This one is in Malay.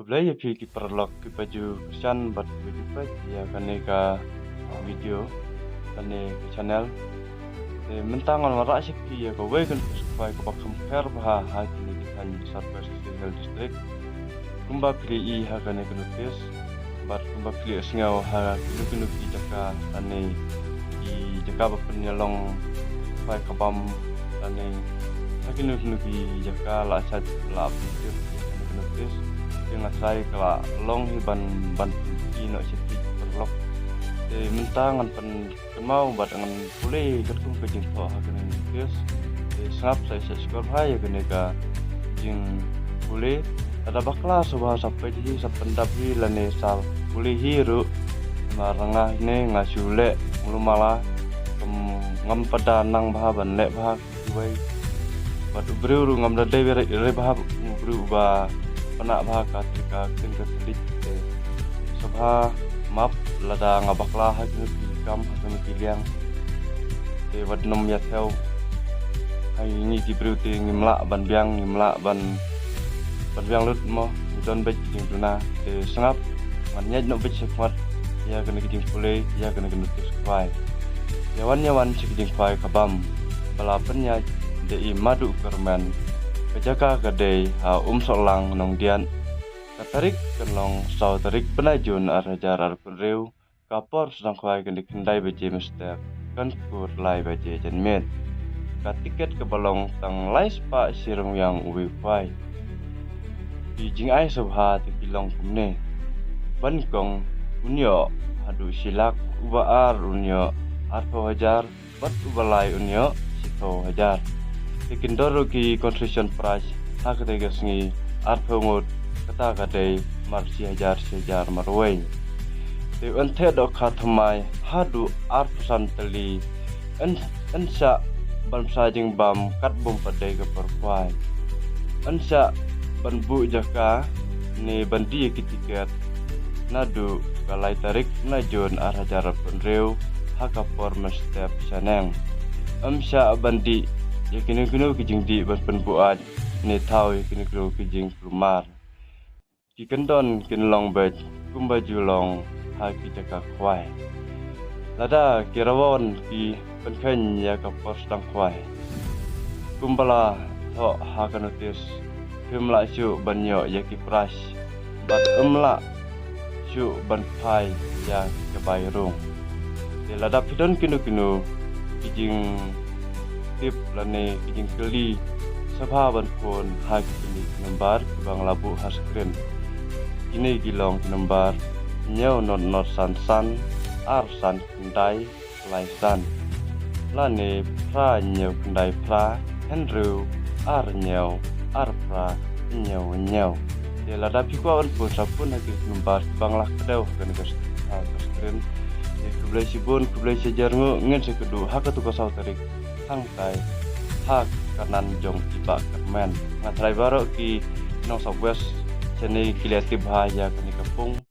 Keblaya ki perlok ki baju kesan bat baju pa ya kane ka video kane ke channel mentang on mara sik ki ya ko we kan supaya ko compare bah ha kini di kan Southwest Health District kumba pri I ha kane ka notice bat kumba pri asngau ha kinu ki jaka ane I jaka ba penyelong supaya kabam ane ha kinu ki jaka la chat la pikir kane notice dengan saya kala long ban ino siti perlok mentangan pen mau bat dengan pulih ketum ke jing to hagen kes sap saya skor hai gene ka jing pulih ada bakla subah sampai di sapendapi lane sal pulih hiru marangah ne ngasule mulu malah ngam padanang bah ban lek bah duai batu bru ngam da dewe re bah bru ba penak bah katrika kin keselit sabha map lada ngabakla hakin kam hakin kiliang wadnom ya theo hai ni di brute ngimla ban biang lut mo don bet jing tuna sengap mannya no bet sekmat ya kena kijing pulai ya kena tus kwai yawan sikijing kwai kabam balapannya de madu kerman kejaka gede ha solang nong dian katarik kenong sau tarik penajun arajar arpunreu kapor sedang kwai kendi kendai beje mester kan kur lai beje jenmet ka tiket ke balong tang lai spa sirung yang uwi kwai di jing ai subha tikilong kumne ban kong unyo hadu silak uba unyo arpo hajar bat ubalai unyo sito hajar Ikindoro ki concession price hak de gasngi arphomod kata kadai marsi hajar marwai te ante do khathmai hadu arpusan teli ensa ban sajing bam kat bom padai ke perkwai ensa ban bu jaka ni bandi ki tiket nadu kalai tarik najon arhajar penreu hakapor mestep sanang amsa bandi ya kini kijing di ban buat ni tau kini kijing plumar ki kendon kin long baj kumbaju long ha ki jaka kwai lada kirawon ki penken ya ka pos tang kwai kumbala tho ha kanotis himla su banyo ya ki pras bat umla su ban pai ya ke bayrung de lada pidon kinu kijing tip lane kijing keli sabha ban phone hak ini number bang labu haskren ini gilong number nyau not san arsan kendai laisan lane pra nyau kendai pra henru nyau pra nyau de lada pikwa ban phone sapun hak number bang lah kedau kan haskren kublai sibun kublai sejarngu ngen sekedu hak tu kasau tarik sangkai hak kanan jong tiba kermen ngatrai baru ki nong Southwest seni kreatif bahaya kini kepung